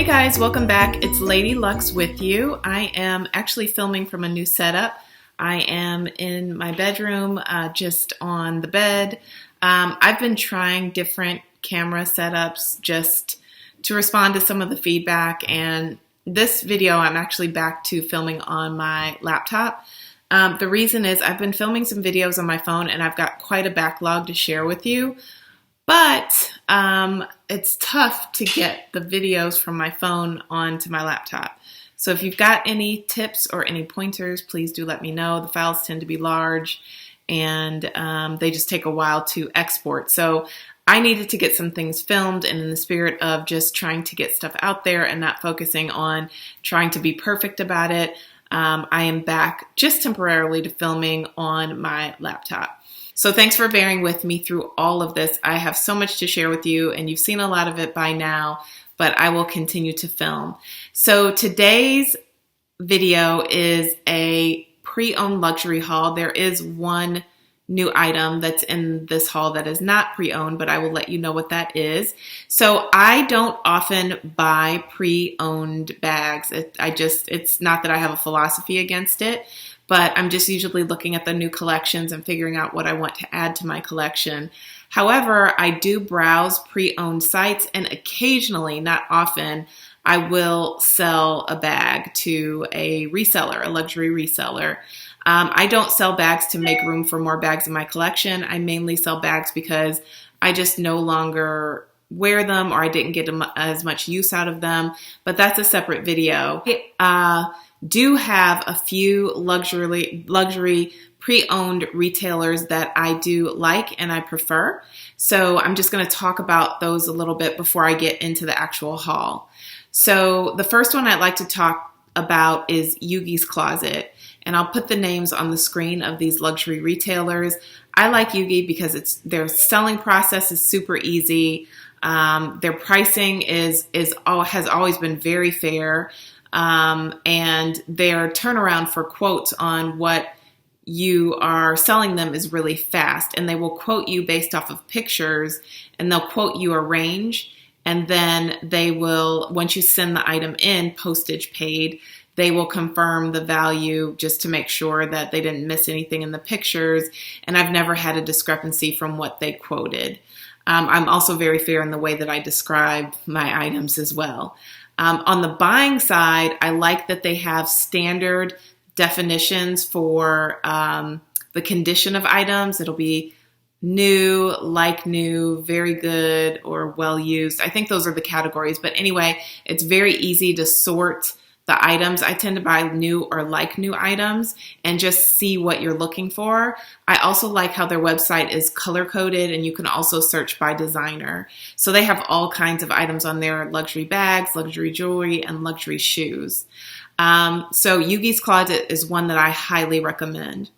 Hey guys, welcome back. It's Lady Lux with you. I am actually filming from a new setup. I am in my bedroom, just on the bed. I've been trying different camera setups just to respond to some of the feedback, and this video I'm actually back to filming on my laptop. The reason is I've been filming some videos on my phone and I've got quite a backlog to share with you. But it's tough to get the videos from my phone onto my laptop. So if you've got any tips or any pointers, please do let me know. The files tend to be large and they just take a while to export. So I needed to get some things filmed, and in the spirit of just trying to get stuff out there and not focusing on trying to be perfect about it, I am back just temporarily to filming on my laptop. So thanks for bearing with me through all of this. I have so much to share with you, and you've seen a lot of it by now, but I will continue to film. So today's video is a pre-owned luxury haul. There is one new item that's in this haul that is not pre-owned, but I will let you know what that is. So I don't often buy pre-owned bags. It's not that I have a philosophy against it, but I'm just usually looking at the new collections and figuring out what I want to add to my collection. However, I do browse pre-owned sites, and occasionally, not often, I will sell a bag to a reseller, a luxury reseller. I don't sell bags to make room for more bags in my collection. I mainly sell bags because I just no longer wear them, or I didn't get as much use out of them, but that's a separate video. Do have a few luxury pre-owned retailers that I do like and I prefer. So I'm just going to talk about those a little bit before I get into the actual haul. So the first one I'd like to talk about is Yugi's Closet, and I'll put the names on the screen of these luxury retailers. I like Yugi because their selling process is super easy. Their pricing has always been very fair. And their turnaround for quotes on what you are selling them is really fast, and they will quote you based off of pictures, and they'll quote you a range, and then they will, once you send the item in, postage paid, they will confirm the value just to make sure that they didn't miss anything in the pictures, and I've never had a discrepancy from what they quoted. I'm also very fair in the way that I describe my items as well. On the buying side, I like that they have standard definitions for the condition of items. It'll be new, like new, very good, or well used. I think those are the categories. But anyway, it's very easy to sort the items. I tend to buy new or like new items and just see what you're looking for. I also like how their website is color coded, and you can also search by designer. So they have all kinds of items on there: luxury bags, luxury jewelry, and luxury shoes. So Yugi's Closet is one that I highly recommend.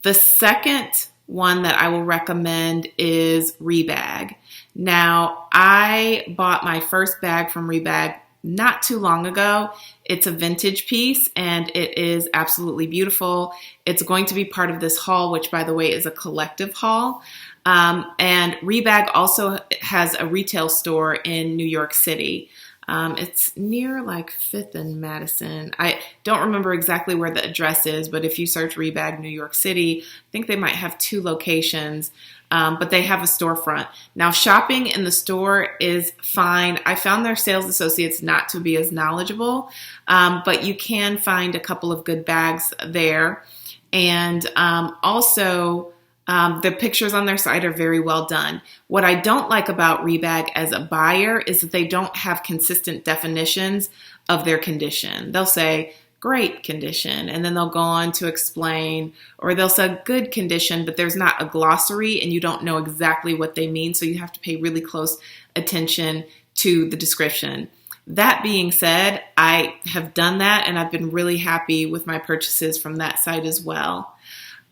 The second one that I will recommend is Rebag. Now, I bought my first bag from Rebag not too long ago. It's a vintage piece, and it is absolutely beautiful. It's going to be part of this haul, which, by the way, is a collective haul. And Rebag also has a retail store in New York City. It's near like 5th and Madison. I don't remember exactly where the address is, but if you search Rebag New York City, I think they might have 2 locations. But they have a storefront. Now, shopping in the store is fine. I found their sales associates not to be as knowledgeable, but you can find a couple of good bags there. And also, the pictures on their site are very well done. What I don't like about Rebag as a buyer is that they don't have consistent definitions of their condition. They'll say, great condition, and then they'll go on to explain, or they'll say good condition, but there's not a glossary and you don't know exactly what they mean, so you have to pay really close attention to the description. That being said, I have done that, and I've been really happy with my purchases from that site as well.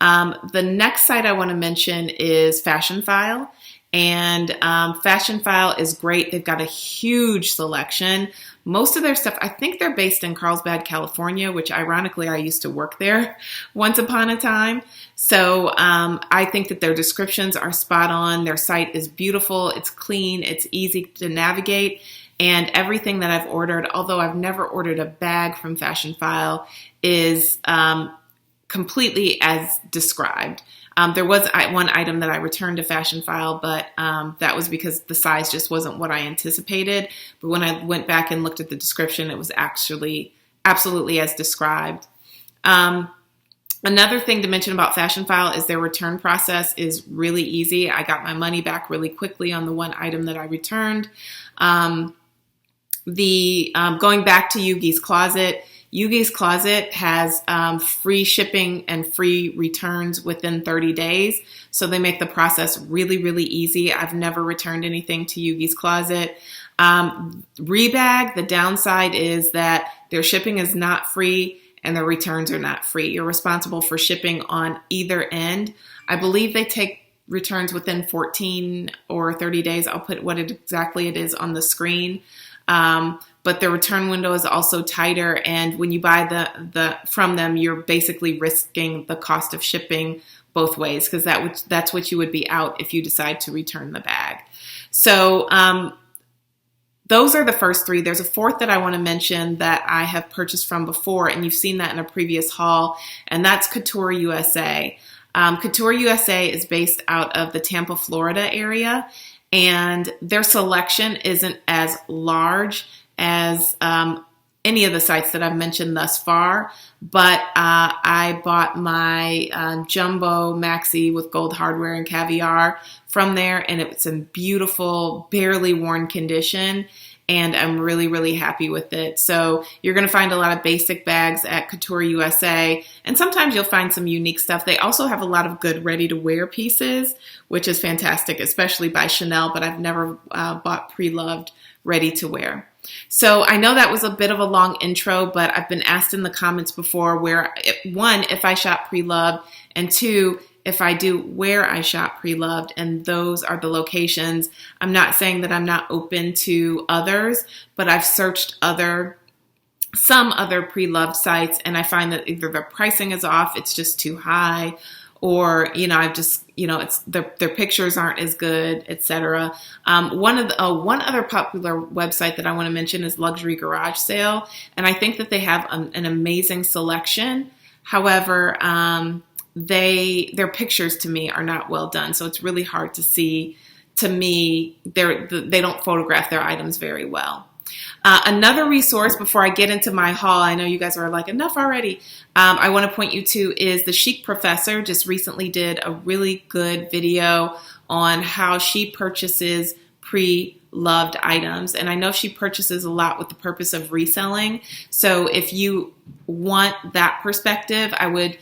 The next site I want to mention is Fashion File. And Fashion File is great. They've got a huge selection. Most of their stuff, I think they're based in Carlsbad, California, which ironically I used to work there once upon a time. So I think that their descriptions are spot on. Their site is beautiful. It's clean. It's easy to navigate. And everything that I've ordered, although I've never ordered a bag from Fashionphile, is completely as described. There was one item that I returned to Fashionphile, but that was because the size just wasn't what I anticipated. But when I went back and looked at the description, it was actually absolutely as described. Another thing to mention about Fashionphile is their return process is really easy. I got my money back really quickly on the one item that I returned. Going back to Yugi's Closet, Yugi's Closet has free shipping and free returns within 30 days. So they make the process really, really easy. I've never returned anything to Yugi's Closet. Rebag, the downside is that their shipping is not free and their returns are not free. You're responsible for shipping on either end. I believe they take returns within 14 or 30 days. I'll put what exactly it is on the screen. But their return window is also tighter, and when you buy from them, you're basically risking the cost of shipping both ways, because that's what you would be out if you decide to return the bag. So those are the first three. There's a fourth that I want to mention that I have purchased from before, and you've seen that in a previous haul, and that's Couture USA. Couture USA is based out of the Tampa, Florida area, and their selection isn't as large as any of the sites that I've mentioned thus far, but I bought my jumbo maxi with gold hardware and caviar from there, and it's in beautiful, barely worn condition, and I'm really, really happy with it. So you're going to find a lot of basic bags at Couture USA, and sometimes you'll find some unique stuff. They also have a lot of good ready-to-wear pieces, which is fantastic, especially by Chanel, but I've never bought Preloved ready-to-wear. So I know that was a bit of a long intro, but I've been asked in the comments before one, if I shop Preloved, and two, if I do, where I shop Preloved, and those are the locations. I'm not saying that I'm not open to others, but I've searched some other Preloved sites, and I find that either their pricing is off, it's just too high, or, it's their pictures aren't as good, etc. One other popular website that I want to mention is Luxury Garage Sale, and I think that they have an amazing selection. However, their pictures to me are not well done, so it's really hard to see. To me, they don't photograph their items very well. Another resource before I get into my haul, I know you guys are like, enough already. I want to point you to is the Chic Professor just recently did a really good video on how she purchases Preloved items. And I know she purchases a lot with the purpose of reselling. So if you want that perspective, I would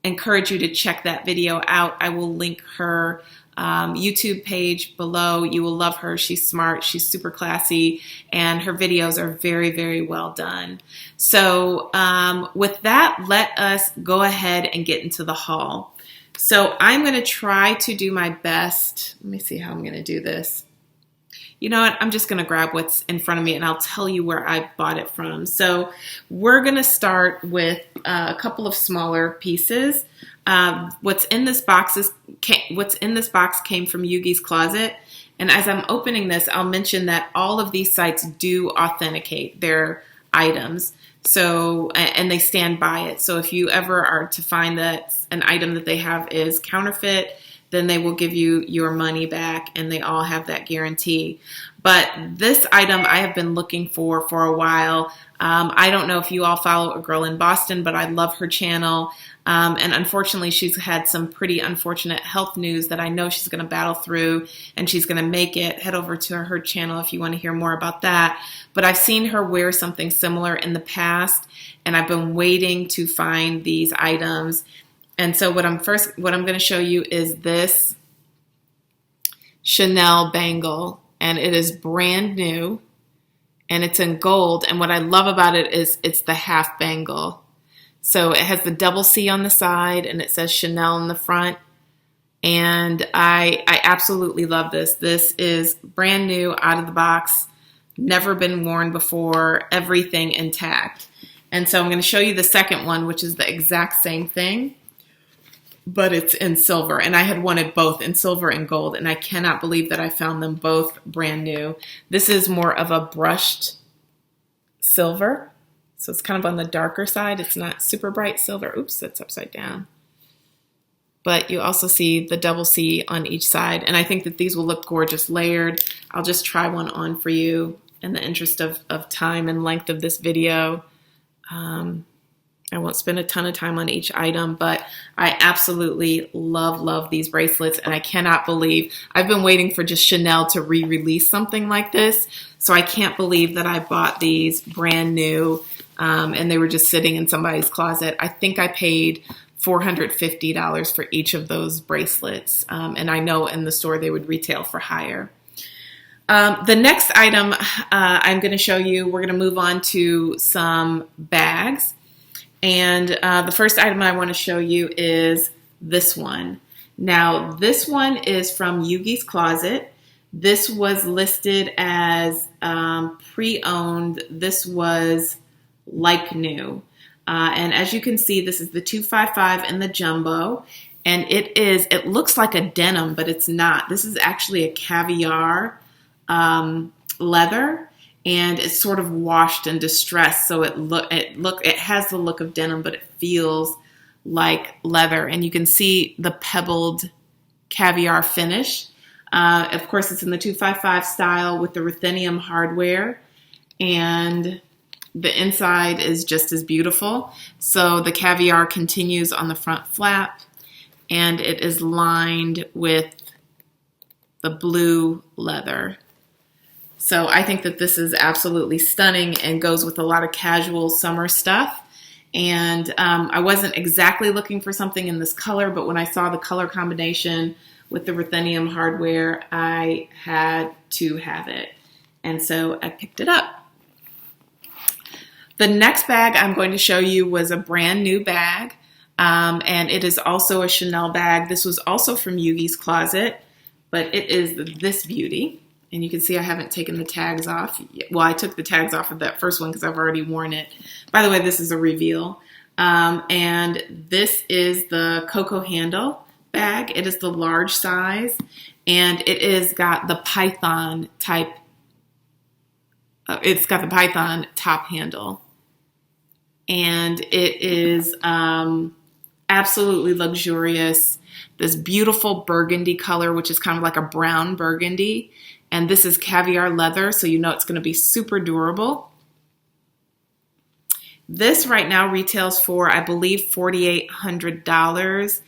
encourage you to check that video out. I will link her YouTube page below. You will love her. She's smart. She's super classy, and her videos are very, very well done. So with that, let us go ahead and get into the haul. So I'm going to try to do my best. Let me see how I'm going to do this. You know what? I'm just going to grab what's in front of me, and I'll tell you where I bought it from. So we're going to start with a couple of smaller pieces. What's in this box came from Yugi's Closet. And as I'm opening this, I'll mention that all of these sites do authenticate their items. So, and they stand by it. So if you ever are to find that an item that they have is counterfeit, then they will give you your money back, and they all have that guarantee. But this item I have been looking for a while. I don't know if you all follow A Girl in Boston, but I love her channel. And unfortunately, she's had some pretty unfortunate health news that I know she's going to battle through, and she's going to make it. Head over to her channel if you want to hear more about that. But I've seen her wear something similar in the past, and I've been waiting to find these items. And so what I'm going to show you is this Chanel bangle, and it is brand new, and it's in gold. And what I love about it is it's the half bangle. So it has the double C on the side, and it says Chanel in the front. And I absolutely love this. This is brand new, out of the box, never been worn before, everything intact. And so I'm going to show you the second one, which is the exact same thing. but it's in silver. And I had wanted both in silver and gold, and I cannot believe that I found them both brand new. This is more of a brushed silver, so it's kind of on the darker side. It's not super bright silver. Oops, that's upside down. But you also see the double C on each side, and I think that these will look gorgeous layered. I'll just try one on for you in the interest of time and length of this video. I won't spend a ton of time on each item, but I absolutely love these bracelets, and I cannot believe I've been waiting for just Chanel to re-release something like this, so I can't believe that I bought these brand new, and they were just sitting in somebody's closet. I think I paid $450 for each of those bracelets, and I know in the store they would retail for higher. The next item I'm going to show you, we're going to move on to some bags. And the first item I want to show you is this one. Now, this one is from Yugi's Closet. This was listed as pre-owned. This was like new. And as you can see, this is the 255 in the jumbo. And it looks like a denim, but it's not. This is actually a caviar leather. And it's sort of washed and distressed, so it has the look of denim, but it feels like leather. And you can see the pebbled caviar finish. Of course, it's in the 255 style with the ruthenium hardware, and the inside is just as beautiful. So the caviar continues on the front flap, and it is lined with the blue leather. So I think that this is absolutely stunning and goes with a lot of casual summer stuff. And I wasn't exactly looking for something in this color, but when I saw the color combination with the ruthenium hardware, I had to have it. And so I picked it up. The next bag I'm going to show you was a brand new bag. And it is also a Chanel bag. This was also from Yugi's Closet, but it is this beauty. And you can see I haven't taken the tags off. Well, I took the tags off of that first one because I've already worn it. By the way, this is a reveal. And this is the Coco handle bag. It is the large size. And it is got the python type. It's got the python top handle. And it is absolutely luxurious. This beautiful burgundy color, which is kind of like a brown burgundy. And this is caviar leather, so you know it's going to be super durable. This right now retails for, I believe, $4,800.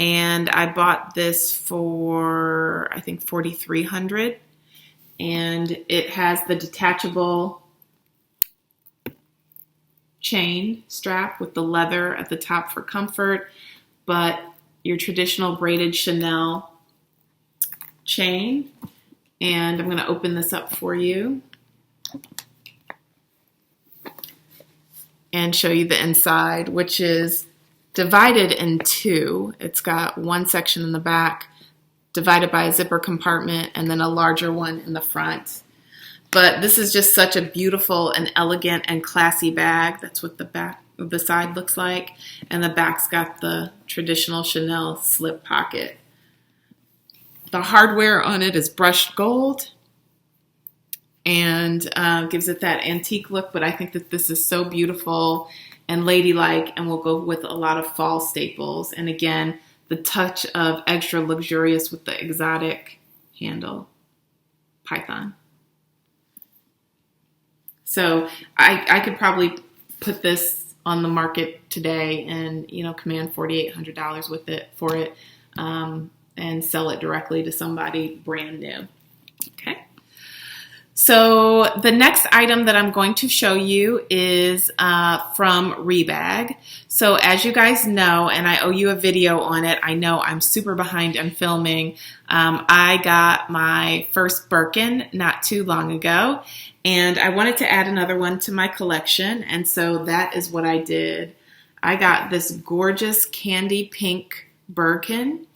And I bought this for, I think, $4,300. And it has the detachable chain strap with the leather at the top for comfort, but your traditional braided Chanel chain. And I'm going to open this up for you and show you the inside, which is divided in two. It's got one section in the back divided by a zipper compartment and then a larger one in the front. But this is just such a beautiful and elegant and classy bag. That's what the back of the side looks like. And the back's got the traditional Chanel slip pocket. The hardware on it is brushed gold and gives it that antique look, but I think that this is so beautiful and ladylike and will go with a lot of fall staples. And again, the touch of extra luxurious with the exotic handle, python. So I could probably put this on the market today and, command $4,800 for it. And sell it directly to somebody brand new. Okay. So the next item that I'm going to show you is from Rebag. So as you guys know, and I owe you a video on it, I know I'm super behind on filming. I got my first Birkin not too long ago, and I wanted to add another one to my collection, and so that is what I did. I got this gorgeous candy pink Birkin.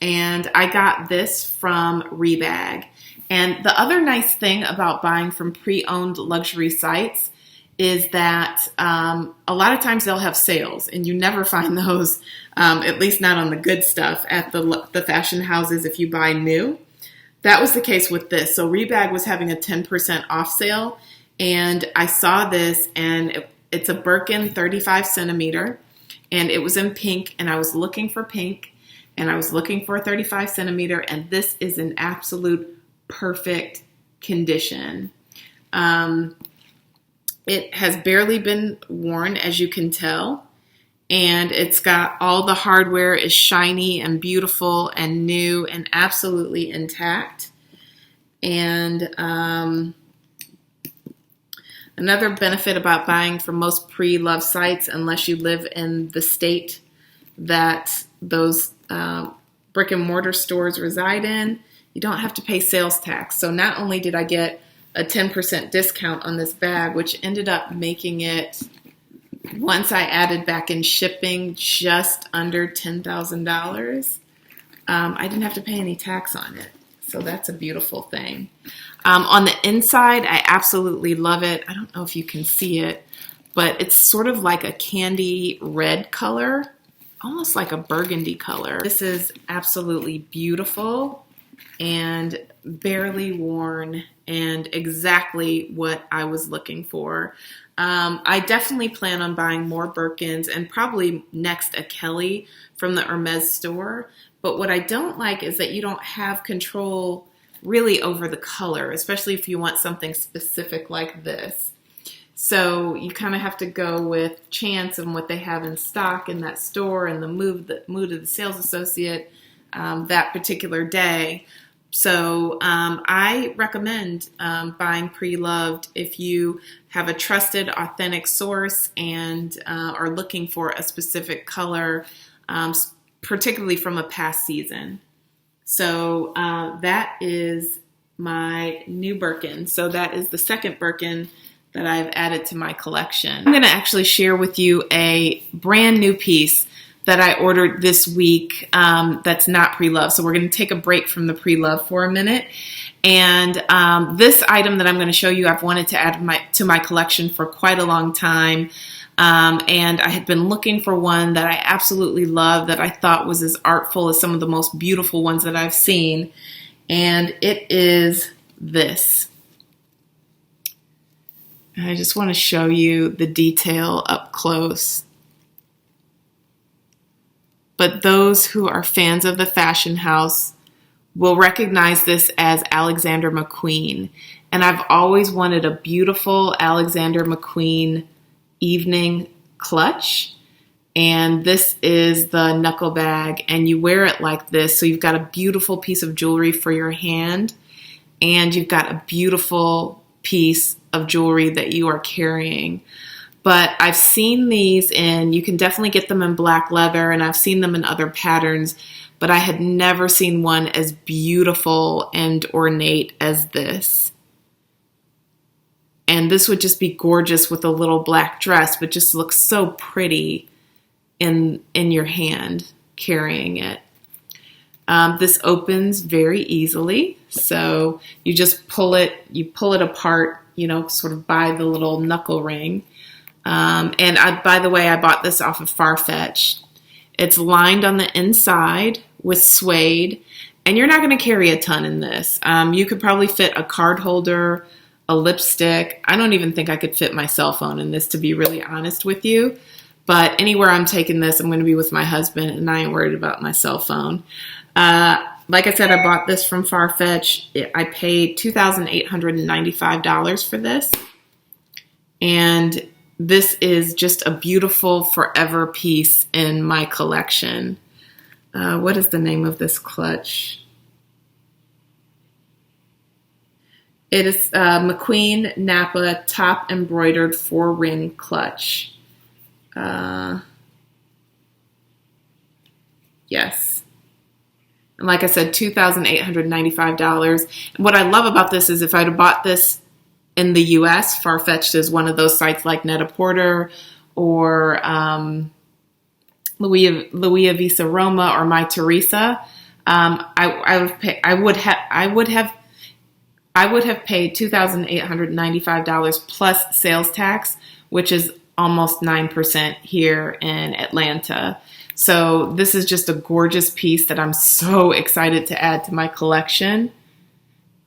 And I got this from Rebag. And the other nice thing about buying from pre-owned luxury sites is that a lot of times they'll have sales, and you never find those, at least not on the good stuff, at the fashion houses if you buy new. That was the case with this. So Rebag was having a 10% off sale, and I saw this, and it's a Birkin 35 centimeter, and it was in pink, and I was looking for pink, and I was looking for a 35 centimeter, and this is an absolute perfect condition. It has barely been worn, as you can tell, and it's got all the hardware is shiny and beautiful and new and absolutely intact. And another benefit about buying from most pre-loved sites, unless you live in the state that those brick and mortar stores reside in, you don't have to pay sales tax. So not only did I get a 10% discount on this bag, which ended up making it, once I added back in shipping, just under $10,000. I didn't have to pay any tax on it. So that's a beautiful thing. On the inside, I absolutely love it. I don't know if you can see it, but it's sort of like a candy red color, almost like a burgundy color. This is absolutely beautiful and barely worn and exactly what I was looking for. I definitely plan on buying more Birkins and probably next a Kelly from the Hermes store. But what I don't like is that you don't have control really over the color, especially if you want something specific like this. So you kind of have to go with chance and what they have in stock in that store and the mood of the sales associate that particular day. So I recommend buying Preloved if you have a trusted, authentic source and are looking for a specific color, particularly from a past season. So that is my new Birkin. So that is the second Birkin that I've added to my collection. I'm going to actually share with you a brand new piece that I ordered this week that's not pre-loved. So we're going to take a break from the pre-loved for a minute. And this item that I'm going to show you, I've wanted to add to my collection for quite a long time. And I had been looking for one that I absolutely love, that I thought was as artful as some of the most beautiful ones that I've seen. And it is this. And I just want to show you the detail up close. But those who are fans of the fashion house will recognize this as Alexander McQueen. And I've always wanted a beautiful Alexander McQueen evening clutch. And this is the knuckle bag, and you wear it like this. So you've got a beautiful piece of jewelry for your hand, and you've got a beautiful piece of jewelry that you are carrying. But I've seen these you can definitely get them in black leather, and I've seen them in other patterns, but I had never seen one as beautiful and ornate as this. And this would just be gorgeous with a little black dress, but just looks so pretty in your hand carrying it. This opens very easily, so you just pull it apart, sort of by the little knuckle ring. And by the way, I bought this off of Farfetch. It's lined on the inside with suede, and you're not going to carry a ton in this. You could probably fit a card holder, a lipstick. I don't even think I could fit my cell phone in this, to be really honest with you. But anywhere I'm taking this, I'm going to be with my husband, and I ain't worried about my cell phone. Like I said, I bought this from Farfetch. I paid $2,895 for this. And this is just a beautiful forever piece in my collection. What is the name of this clutch? It is McQueen Napa top embroidered 4-ring clutch. Yes. And like I said, $2,895. And what I love about this is if I'd have bought this in the U.S., Farfetch is one of those sites like Net-a-Porter or Louis Visa Roma or My Teresa. I would have I would have paid $2,895 plus sales tax, which is almost 9% here in Atlanta. So this is just a gorgeous piece that I'm so excited to add to my collection.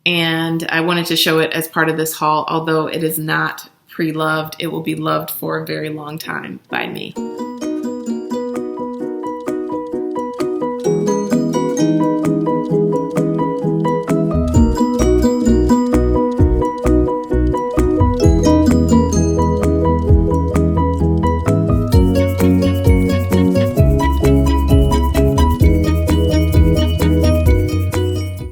And I wanted to show it as part of this haul. Although it is not pre-loved, it will be loved for a very long time by me.